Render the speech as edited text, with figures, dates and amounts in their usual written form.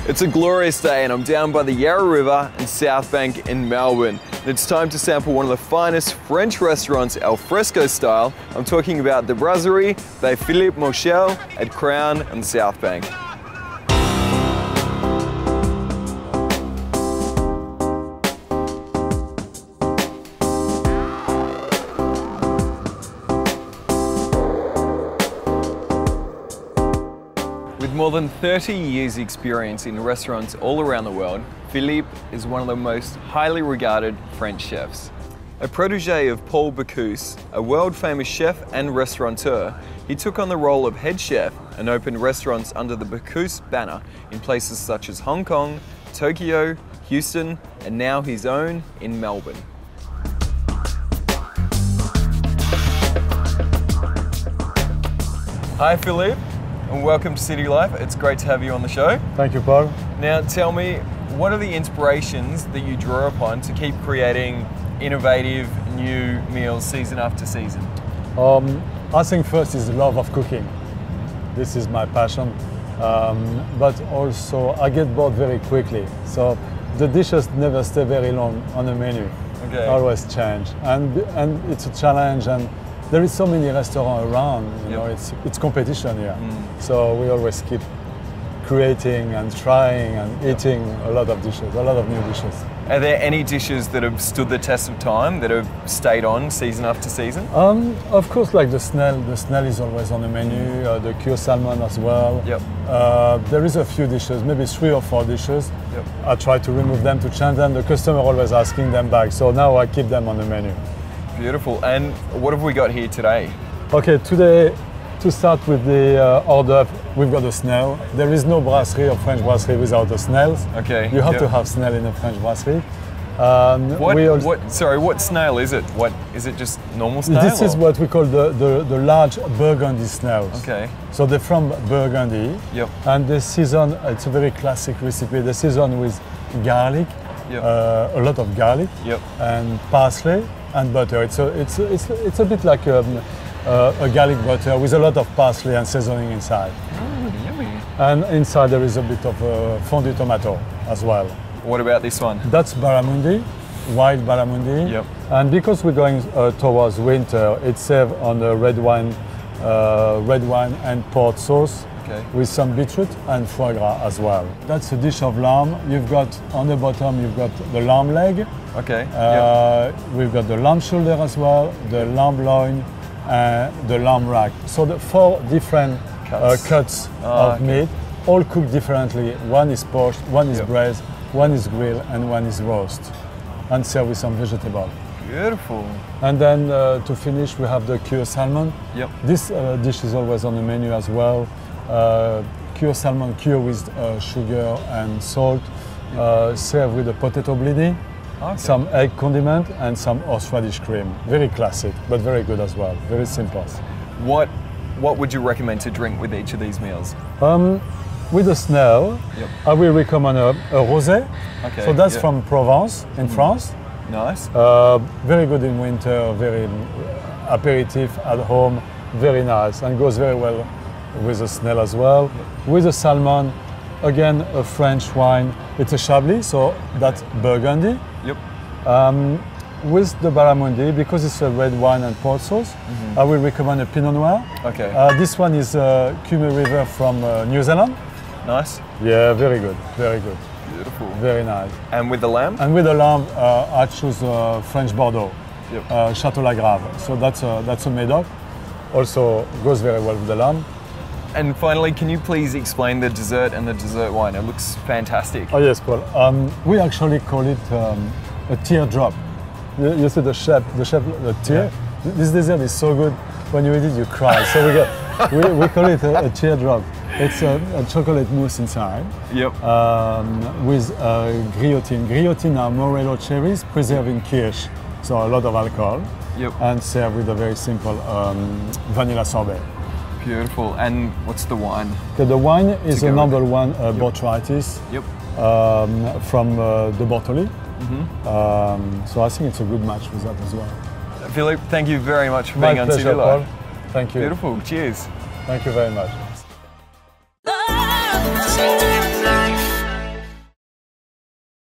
It's a glorious day and I'm down by the Yarra River and South Bank in Melbourne. And it's time to sample one of the finest French restaurants al fresco style. I'm talking about the Brasserie by Philippe Mochel at Crown and South Bank. With more than 30 years experience in restaurants all around the world, Philippe is one of the most highly regarded French chefs. A protege of Paul Bocuse, a world-famous chef and restaurateur, he took on the role of head chef and opened restaurants under the Bocuse banner in places such as Hong Kong, Tokyo, Houston, and now his own in Melbourne. Hi Philippe, and welcome to City Life. It's great to have you on the show. Thank you, Paul. Now tell me, what are the inspirations that you draw upon to keep creating innovative new meals season after season? I think first is the love of cooking. This is my passion. But also I get bored very quickly. So the dishes never stay very long on the menu. Okay. Always change. And it's a challenge, and there is so many restaurants around, you know, it's competition here. So we always keep creating and trying and eating a lot of dishes, a lot of new dishes. Are there any dishes that have stood the test of time, that have stayed on season after season? Of course, like the snail is always on the menu, the cured salmon as well. There is a few dishes, maybe 3 or 4 dishes. I try to remove them, to change them. The customer always asking them back, so now I keep them on the menu. Beautiful. And what have we got here today? Okay, today, to start with the order, we've got a snail. There is no brasserie or French brasserie without the snails. Okay. You have to have snail in a French brasserie. What snail is it? What is it? Just normal snail? This is what we call the large Burgundy snails. Okay. So they're from Burgundy. And they season. It's a very classic recipe. They season with garlic, a lot of garlic, and parsley and butter. It's a bit like a garlic butter with a lot of parsley and seasoning inside. Oh, yummy. And inside there is a bit of fondue tomato as well. What about this one? That's barramundi, wild barramundi. And because we're going towards winter, it's served on the red wine and port sauce with some beetroot and foie gras as well. That's a dish of lamb. You've got on the bottom, you've got the lamb leg. We've got the lamb shoulder as well, the lamb loin, the lamb rack. So the 4 different cuts of meat, all cooked differently. One is poached, one is braised, one is grilled, and one is roast, and served with some vegetable. Beautiful. And then to finish, we have the cured salmon. This dish is always on the menu as well. Cured salmon, cured with sugar and salt, served with a potato blini, some egg condiment, and some horseradish cream. Very classic, but very good as well. Very simple. What would you recommend to drink with each of these meals? With the snail, I will recommend a rosé. So that's from Provence in France. Nice. Very good in winter, very aperitif at home, very nice, and goes very well with the snail as well. With the salmon, again, a French wine. It's a Chablis, so that's Burgundy. With the barramundi, because it's a red wine and port sauce, I will recommend a Pinot Noir. This one is Kume River from New Zealand. Nice. Yeah, very good, very good. Beautiful. Very nice. And with the lamb? And with the lamb, I choose French Bordeaux, Chateau Lagrave. So that's a Médoc. Also goes very well with the lamb. And finally, can you please explain the dessert and the dessert wine? It looks fantastic. Oh yes, Paul. We actually call it a teardrop. You see the tear. This dessert is so good. When you eat it, you cry. So we call it a teardrop. It's a chocolate mousse inside. With guillotine. Guillotine are Morello cherries preserved in kirsch, so a lot of alcohol. And served with a very simple vanilla sorbet. Beautiful. And what's the wine? The wine is a number 1 Botrytis from the Bortoli. So I think it's a good match with that as well. Philippe, thank you very much for being on City Life. Thank you. Beautiful. Cheers. Thank you very much.